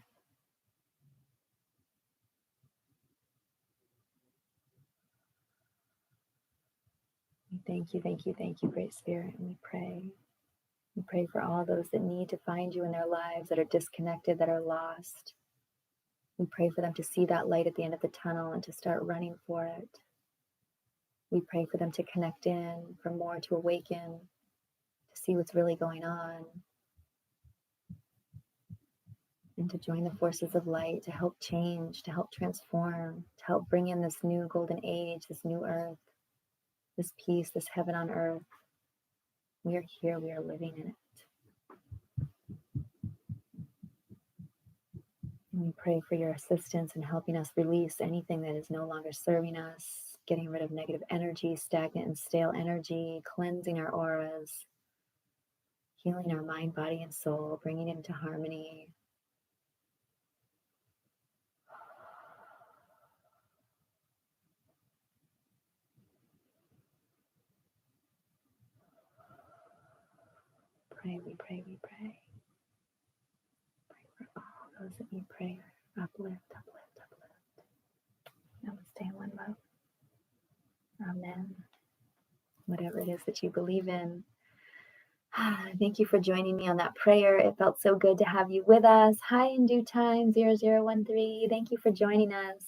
We thank you, Great Spirit, and we pray. We pray for all those that need to find you in their lives, that are disconnected, that are lost. We pray for them to see that light at the end of the tunnel and to start running for it. We pray for them to connect in, for more to awaken, to see what's really going on, and to join the forces of light, to help change, to help transform, to help bring in this new golden age, this new earth, this peace, this heaven on earth. We are here, we are living in it. And we pray for your assistance in helping us release anything that is no longer serving us, getting rid of negative energy, stagnant and stale energy, cleansing our auras, Healing our mind, body, and soul, bringing it into harmony. Pray, we pray, we pray. Pray for all those that need prayer. Uplift, uplift, uplift. Namaste, one love. Amen. Whatever it is that you believe in. Thank you for joining me on that prayer. It felt so good to have you with us. Hi, in due time, 0013. Thank you for joining us.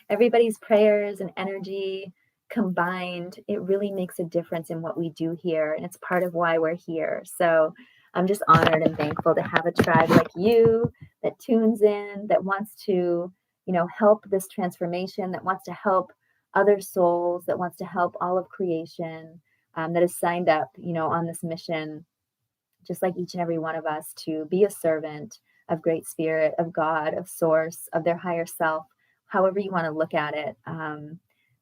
Everybody's prayers and energy combined, it really makes a difference in what we do here. And it's part of why we're here. So I'm just honored and thankful to have a tribe like you that tunes in, that wants to, help this transformation, that wants to help other souls, that wants to help all of creation, that is signed up, on this mission, just like each and every one of us, to be a servant of Great Spirit, of God, of Source, of their higher self, however you want to look at it.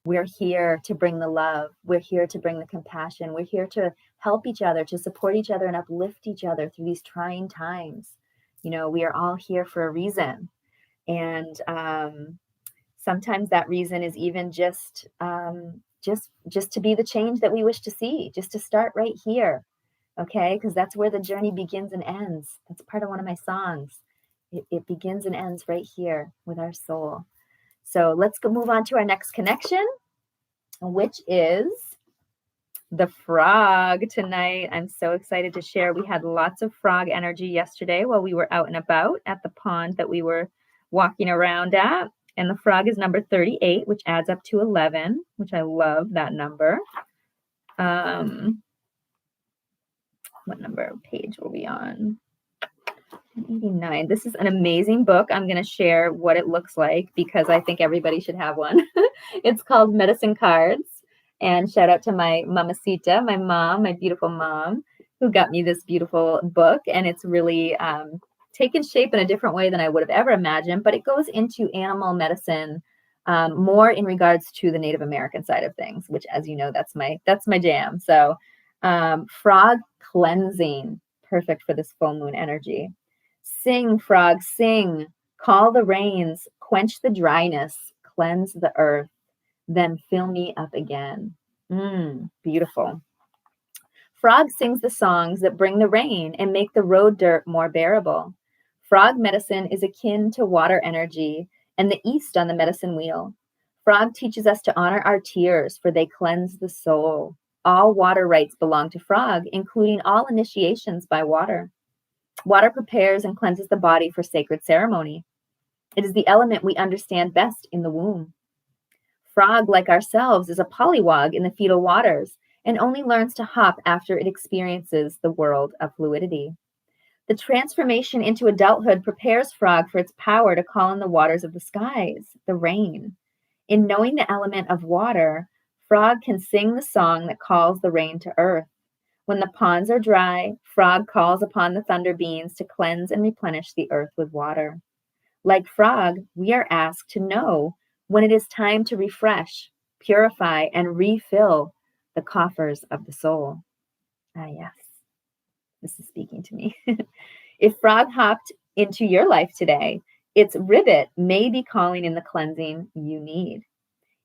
We're here to bring the love. We're here to bring the compassion. We're here to help each other, to support each other and uplift each other through these trying times. We are all here for a reason. And sometimes that reason is even just to be the change that we wish to see, just to start right here. Okay, because that's where the journey begins and ends. That's part of one of my songs. It begins and ends right here with our soul. So let's move on to our next connection, which is the frog tonight. I'm so excited to share. We had lots of frog energy yesterday while we were out and about at the pond that we were walking around at. And the frog is number 38, which adds up to 11, which I love that number. What number page were we on? 89. This is an amazing book. I'm going to share what it looks like because I think everybody should have one. It's called Medicine Cards. And shout out to my mamacita, my mom, my beautiful mom, who got me this beautiful book. And it's really taken shape in a different way than I would have ever imagined. But it goes into animal medicine more in regards to the Native American side of things, which, as you know, that's my jam. So frog cleansing, perfect for this full moon energy. Sing, frog, sing, call the rains, quench the dryness, cleanse the earth, then fill me up again. Beautiful. Frog sings the songs that bring the rain and make the road dirt more bearable. Frog medicine is akin to water energy and the east on the medicine wheel. Frog teaches us to honor our tears, for they cleanse the soul. All water rights belong to frog, including all initiations by water. Water prepares and cleanses the body for sacred ceremony. It is the element we understand best in the womb. Frog, like ourselves, is a pollywog in the fetal waters and only learns to hop after it experiences the world of fluidity. The transformation into adulthood prepares frog for its power to call in the waters of the skies, the rain. In knowing the element of water, frog can sing the song that calls the rain to earth. When the ponds are dry, frog calls upon the thunder beings to cleanse and replenish the earth with water. Like frog, we are asked to know when it is time to refresh, purify, and refill the coffers of the soul. Ah, yes. This is speaking to me. If frog hopped into your life today, its ribbit may be calling in the cleansing you need.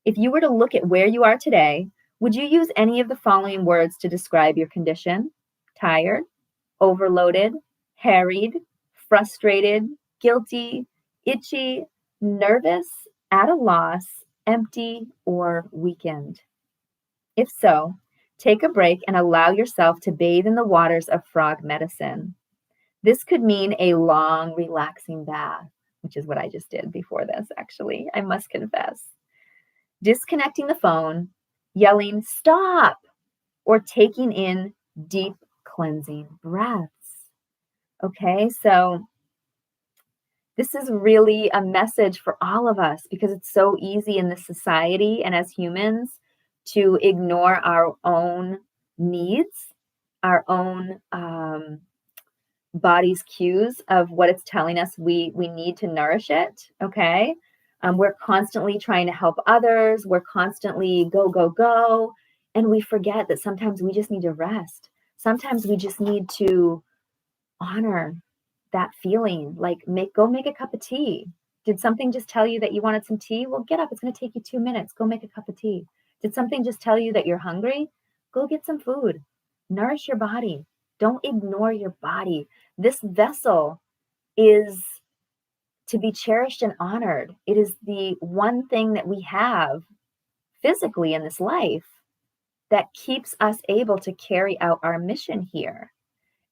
If you were to look at where you are today, would you use any of the following words to describe your condition? Tired, overloaded, harried, frustrated, guilty, itchy, nervous, at a loss, empty, or weakened? If so, take a break and allow yourself to bathe in the waters of frog medicine. This could mean a long, relaxing bath, which is what I just did before this, actually, I must confess. Disconnecting the phone, yelling, "Stop!" or taking in deep cleansing breaths. Okay, so this is really a message for all of us because it's so easy in this society and as humans to ignore our own needs, our own body's cues of what it's telling us we need to nourish it, okay? We're constantly trying to help others. We're constantly go, go, go. And we forget that sometimes we just need to rest. Sometimes we just need to honor that feeling. Like go make a cup of tea. Did something just tell you that you wanted some tea? Well, get up. It's going to take you 2 minutes. Go make a cup of tea. Did something just tell you that you're hungry? Go get some food. Nourish your body. Don't ignore your body. This vessel is to be cherished and honored. It is the one thing that we have physically in this life that keeps us able to carry out our mission here.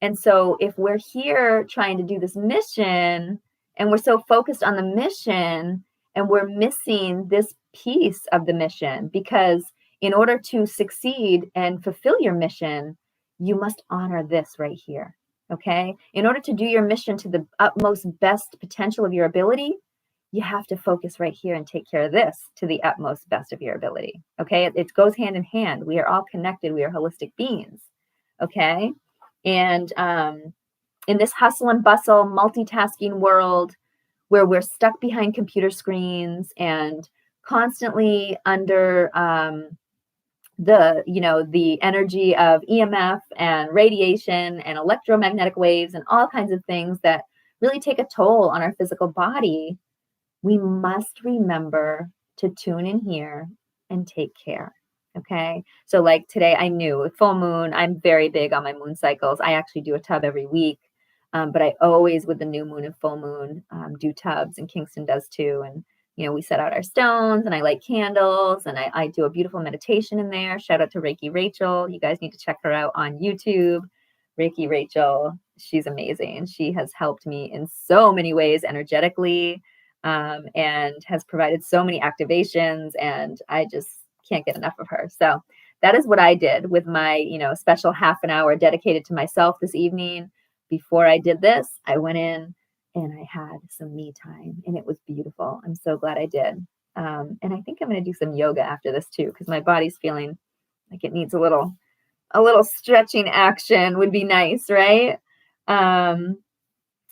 And so if we're here trying to do this mission and we're so focused on the mission and we're missing this piece of the mission, because in order to succeed and fulfill your mission, you must honor this right here. Okay. In order to do your mission to the utmost best potential of your ability, you have to focus right here and take care of this to the utmost best of your ability. Okay. It goes hand in hand. We are all connected. We are holistic beings. Okay. And in this hustle and bustle, multitasking world where we're stuck behind computer screens and constantly under the energy of EMF and radiation and electromagnetic waves and all kinds of things that really take a toll on our physical body, we must remember to tune in here and take care. Okay. So like today, I knew with full moon, I'm very big on my moon cycles. I actually do a tub every week. But I always, with the new moon and full moon, do tubs, and Kingston does too. And, we set out our stones and I light candles and I do a beautiful meditation in there. Shout out to Reiki Rachel. You guys need to check her out on YouTube. Reiki Rachel, she's amazing. She has helped me in so many ways energetically, and has provided so many activations, and I just can't get enough of her. So that is what I did with my, special half an hour dedicated to myself this evening. Before I did this, I went in and I had some me time, and it was beautiful. I'm so glad I did. And I think I'm going to do some yoga after this too, because my body's feeling like it needs a little stretching action would be nice, right?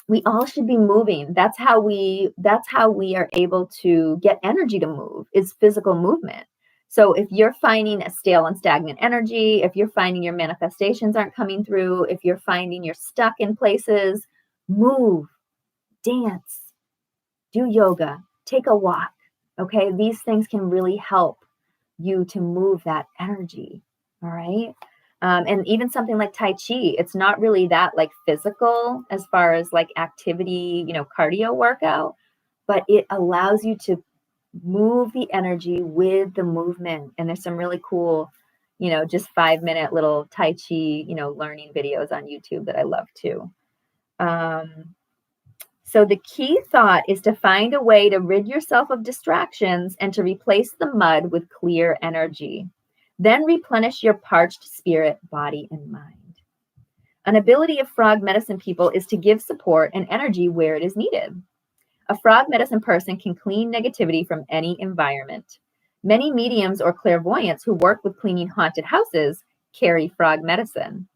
We all should be moving. That's how we are able to get energy to move, is physical movement. So if you're finding a stale and stagnant energy, if you're finding your manifestations aren't coming through, if you're finding you're stuck in places, move, dance, do yoga, take a walk. Okay. These things can really help you to move that energy. All right. And even something like Tai Chi, it's not really that like physical as far as like activity, cardio workout, but it allows you to move the energy with the movement. And there's some really cool, just 5-minute little Tai Chi, learning videos on YouTube that I love too. So the key thought is to find a way to rid yourself of distractions and to replace the mud with clear energy. Then replenish your parched spirit, body, and mind. An ability of frog medicine people is to give support and energy where it is needed. A frog medicine person can clean negativity from any environment. Many mediums or clairvoyants who work with cleaning haunted houses carry frog medicine.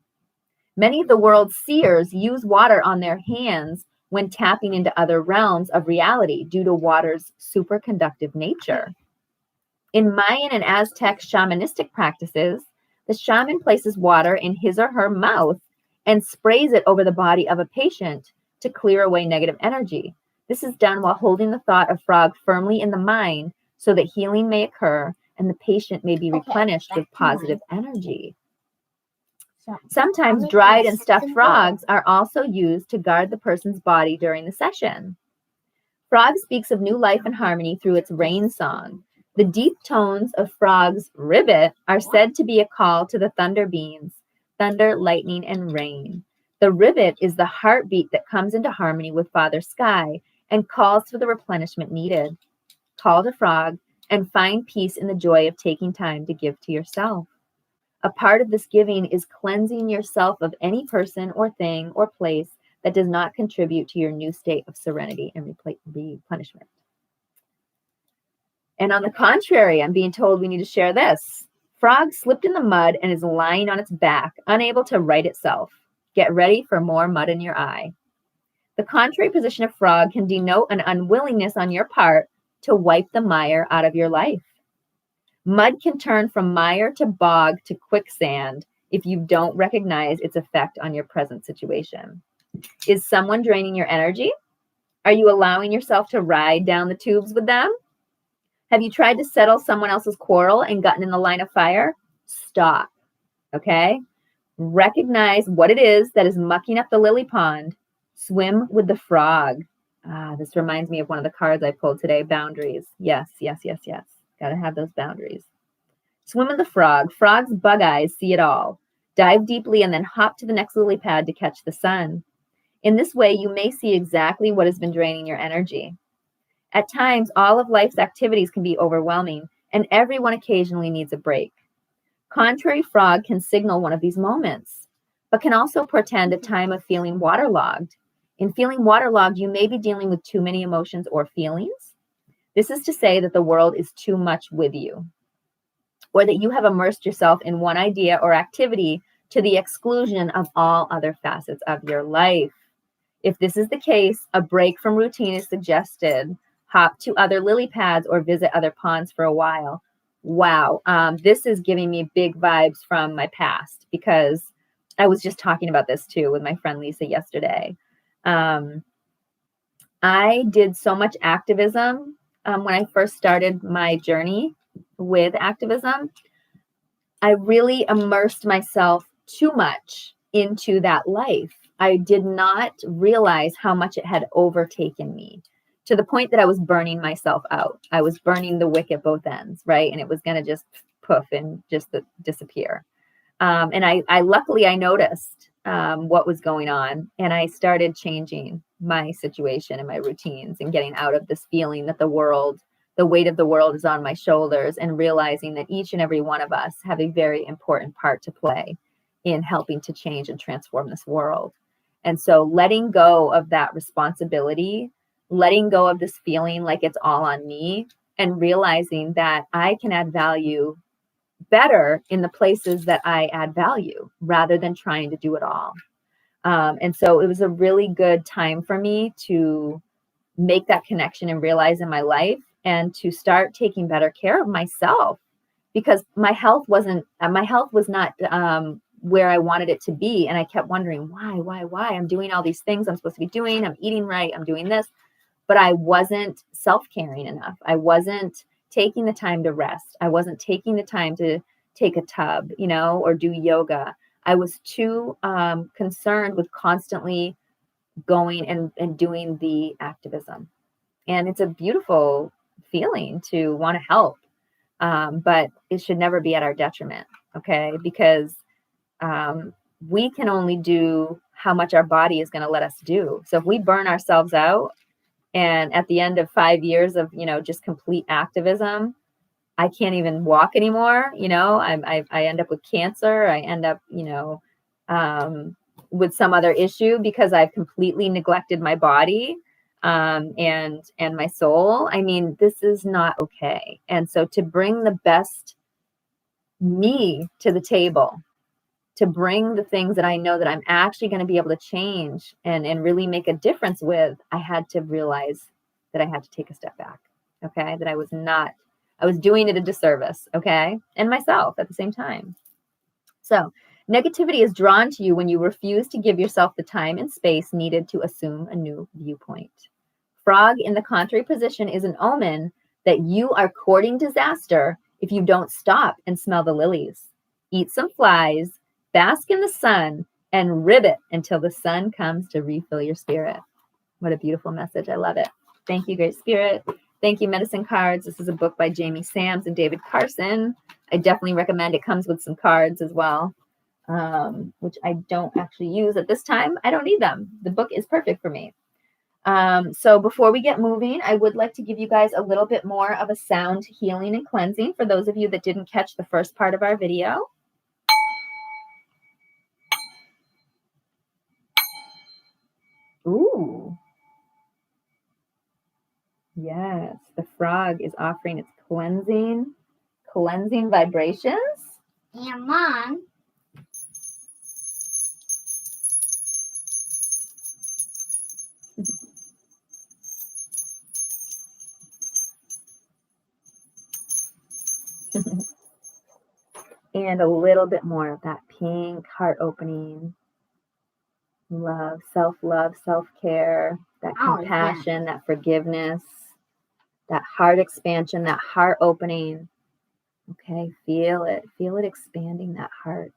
Many of the world's seers use water on their hands when tapping into other realms of reality due to water's superconductive nature. In Mayan and Aztec shamanistic practices, the shaman places water in his or her mouth and sprays it over the body of a patient to clear away negative energy. This is done while holding the thought of frog firmly in the mind so that healing may occur and the patient may be replenished with positive energy. Sometimes dried and stuffed frogs are also used to guard the person's body during the session. Frog speaks of new life and harmony through its rain song. The deep tones of frog's ribbit are said to be a call to the thunder beings, thunder, lightning, and rain. The ribbit is the heartbeat that comes into harmony with Father Sky and calls for the replenishment needed. Call to frog and find peace in the joy of taking time to give to yourself. A part of this giving is cleansing yourself of any person or thing or place that does not contribute to your new state of serenity and replenishment. And on the contrary, I'm being told we need to share this. Frog slipped in the mud and is lying on its back, unable to right itself. Get ready for more mud in your eye. The contrary position of frog can denote an unwillingness on your part to wipe the mire out of your life. Mud can turn from mire to bog to quicksand if you don't recognize its effect on your present situation. Is someone draining your energy? Are you allowing yourself to ride down the tubes with them? Have you tried to settle someone else's quarrel and gotten in the line of fire? Stop, okay? Recognize what it is that is mucking up the lily pond. Swim with the frog. This reminds me of one of the cards I pulled today, boundaries. Yes, yes, yes, yes. Got to have those boundaries. Swim with the frog. Frog's bug eyes see it all. Dive deeply and then hop to the next lily pad to catch the sun. In this way, you may see exactly what has been draining your energy. At times, all of life's activities can be overwhelming, and everyone occasionally needs a break. Contrary frog can signal one of these moments, but can also portend a time of feeling waterlogged. In feeling waterlogged, you may be dealing with too many emotions or feelings. This is to say that the world is too much with you, or that you have immersed yourself in one idea or activity to the exclusion of all other facets of your life. If this is the case, a break from routine is suggested. Hop to other lily pads or visit other ponds for a while. Wow, this is giving me big vibes from my past, because I was just talking about this too with my friend Lisa yesterday. I did so much activism when I first started my journey with activism. I really immersed myself too much into that life. I did not realize how much it had overtaken me, to the point that I was burning myself out. I was burning the wick at both ends, right? And it was going to just poof and just disappear. And I luckily I noticed what was going on, and I started changing my situation and my routines and getting out of this feeling that the weight of the world is on my shoulders, and realizing that each and every one of us have a very important part to play in helping to change and transform this world. And so letting go of that responsibility, letting go of this feeling like it's all on me, and realizing that I can add value better in the places that I add value, rather than trying to do it all. And so it was a really good time for me to make that connection and realize in my life, and to start taking better care of myself, because my health was not where I wanted it to be. And I kept wondering, why? I'm doing all these things I'm supposed to be doing. I'm eating right. I'm doing this, but I wasn't self-caring enough. I wasn't taking the time to rest. I wasn't taking the time to take a tub, or do yoga. I was too concerned with constantly going and doing the activism. And it's a beautiful feeling to want to help, but it should never be at our detriment, okay? Because we can only do how much our body is going to let us do. So if we burn ourselves out, and at the end of 5 years of, just complete activism, I can't even walk anymore. I end up with cancer. I end up, with some other issue because I've completely neglected my body and my soul. I mean, this is not okay. And so to bring the best me to the table, to bring the things that I know that I'm actually going to be able to change and really make a difference with, I had to realize that I had to take a step back. Okay. That I was doing it a disservice. Okay. And myself at the same time. So negativity is drawn to you when you refuse to give yourself the time and space needed to assume a new viewpoint. Frog in the contrary position is an omen that you are courting disaster if you don't stop and smell the lilies. Eat some flies, bask in the sun, and ribbit until the sun comes to refill your spirit. What a beautiful message. I love it. Thank you, Great Spirit. Thank you, Medicine Cards. This is a book by Jamie Sams and David Carson. I definitely recommend. It comes with some cards as well, which I don't actually use at this time. I don't need them. The book is perfect for me. So before we get moving, I would like to give you guys a little bit more of a sound healing and cleansing for those of you that didn't catch the first part of our video. Ooh. Yes, the frog is offering its cleansing vibrations. Yeah, Mom. And a little bit more of that pink heart opening Love, self-care, that compassion, that forgiveness, that heart expansion, that heart opening. Okay, feel it expanding that heart.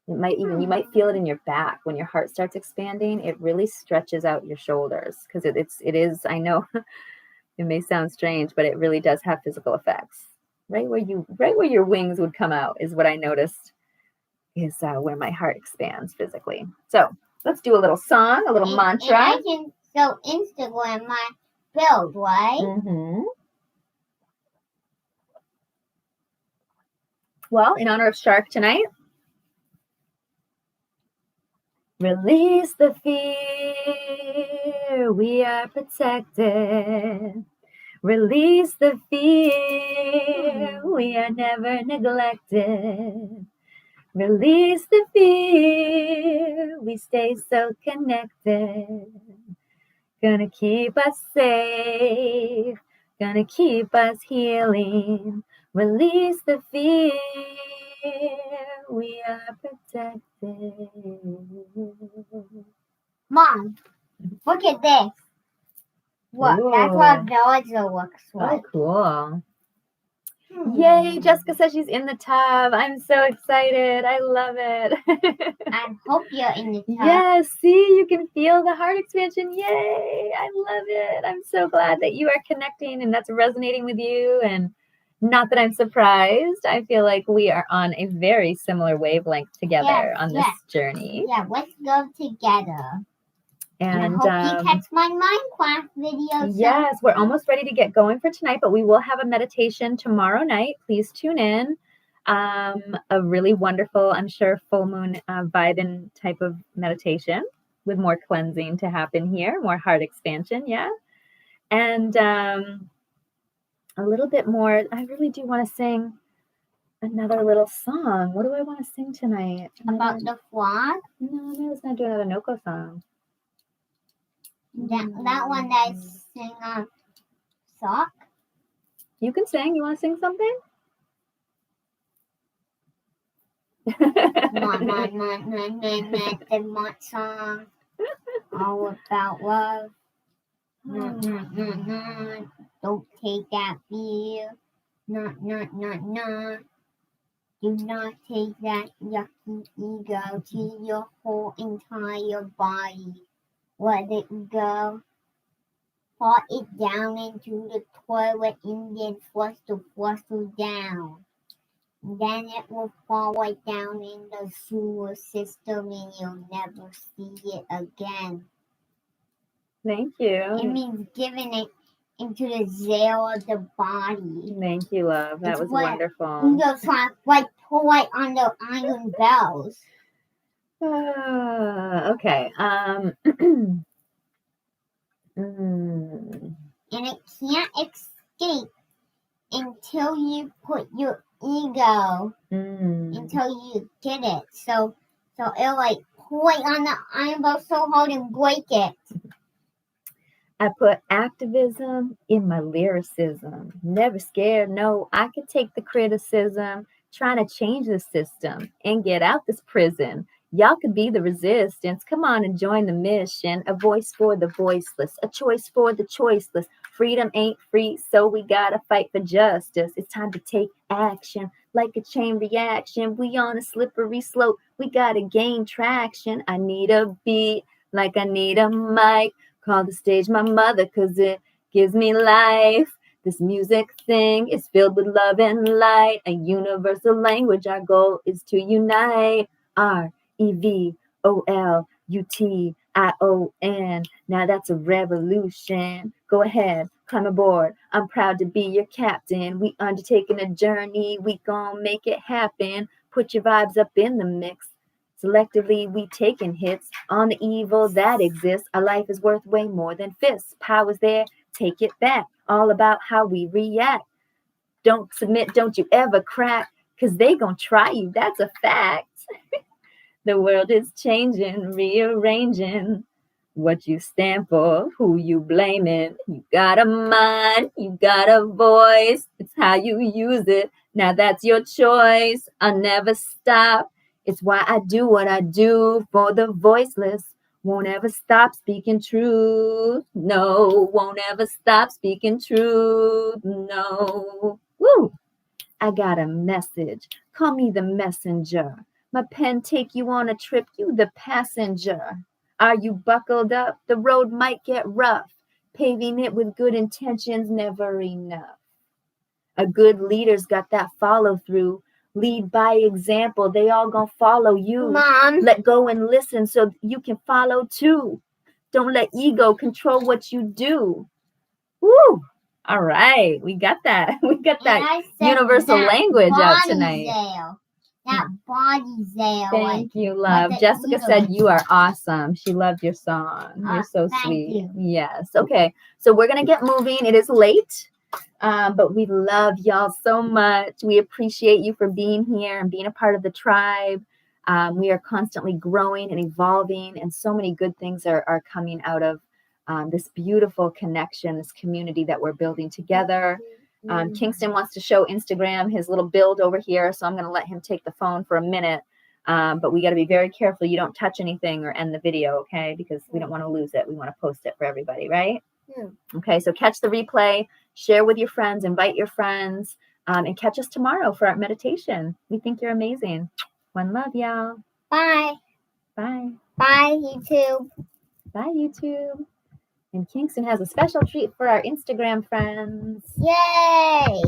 You might feel it in your back when your heart starts expanding. It really stretches out your shoulders because it is, I know it may sound strange, but it really does have physical effects. Right where your wings would come out is what I noticed is where my heart expands physically. So let's do a little song, a little mantra. And I can show Instagram my build, right? Mm-hmm. Well, in honor of Shark tonight, release the fear, we are protected. Release the fear, we are never neglected. Release the fear, we stay so connected. Gonna keep us safe, gonna keep us healing. Release the fear, we are protected. Mom, look at this. Look, that's what Georgia looks like. Oh, cool. Yay, Jessica says she's in the tub. I'm so excited. I love it. I hope you're in the tub. Yes, see, you can feel the heart expansion. Yay, I love it. I'm so glad that you are connecting and that's resonating with you. And not that I'm surprised. I feel like we are on a very similar wavelength together on this journey. Yeah, let's go together. And I hope you catch my Minecraft video. Yes, we're almost ready to get going for tonight, but we will have a meditation tomorrow night. Please tune in. A really wonderful, I'm sure, full moon vibing type of meditation with more cleansing to happen here, more heart expansion, yeah. And a little bit more, I really do want to sing another little song. What do I want to sing tonight? About the frog? No, I was going to do another Noko song. That one that I sing on Sock? You can sing. You want to sing something? The month song. All about love. Don't take that fear. Do not take that yucky ego to your whole entire body. Let it go. Pour it down into the toilet and then flush the flusher down. Then it will fall right down in the sewer system and you'll never see it again. Thank you. It means giving it into the jail of the body. Thank you, love. That was wonderful. You just like pull it on the iron bells. Okay. And it can't escape until you put your ego until you get it. So it'll like pull it on the iron bell so hard and break it. I put activism in my lyricism. Never scared, no, I could take the criticism. Trying to change the system and get out this prison. Y'all could be the resistance. Come on and join the mission. A voice for the voiceless, a choice for the choiceless. Freedom ain't free, so we gotta fight for justice. It's time to take action like a chain reaction. We on a slippery slope, we gotta gain traction. I need a beat like I need a mic. Call the stage my mother, cause it gives me life. This music thing is filled with love and light, a universal language. Our goal is to unite. REVOLUTION. Now that's a revolution. Go ahead, climb aboard. I'm proud to be your captain. We undertaking a journey. We gon' make it happen. Put your vibes up in the mix. Selectively, we taking hits on the evil that exists. Our life is worth way more than fists. Power's there, take it back. All about how we react. Don't submit, don't you ever crack, because they gonna try you, that's a fact. The world is changing, rearranging what you stand for, who you blaming. You got a mind, you got a voice. It's how you use it. Now that's your choice. I'll never stop. It's why I do what I do for the voiceless. Won't ever stop speaking truth. No, won't ever stop speaking truth. No. Woo! I got a message. Call me the messenger. My pen take you on a trip, you the passenger. Are you buckled up? The road might get rough. Paving it with good intentions, never enough. A good leader's got that follow through. Lead by example. They all gonna follow you. Mom. Let go and listen so you can follow too. Don't let ego control what you do. Woo! All right, we got that. We got that universal language out tonight. That body Zale. Thank you, love. Jessica said you are awesome. She loved your song. You're so sweet. You. Yes. Okay. So we're gonna get moving. It is late. But we love y'all so much. We appreciate you for being here and being a part of the tribe. We are constantly growing and evolving, and so many good things are coming out of this beautiful connection, this community that we're building together. Kingston wants to show Instagram his little build over here, so I'm going to let him take the phone for a minute. But we got to be very careful you don't touch anything or end the video, okay? Because we don't want to lose it. We want to post it for everybody, right? Okay, so catch the replay, share with your friends, invite your friends, and catch us tomorrow for our meditation. We think you're amazing. One love, y'all. Bye. Bye. Bye, YouTube. Bye, YouTube. And Kingston has a special treat for our Instagram friends. Yay!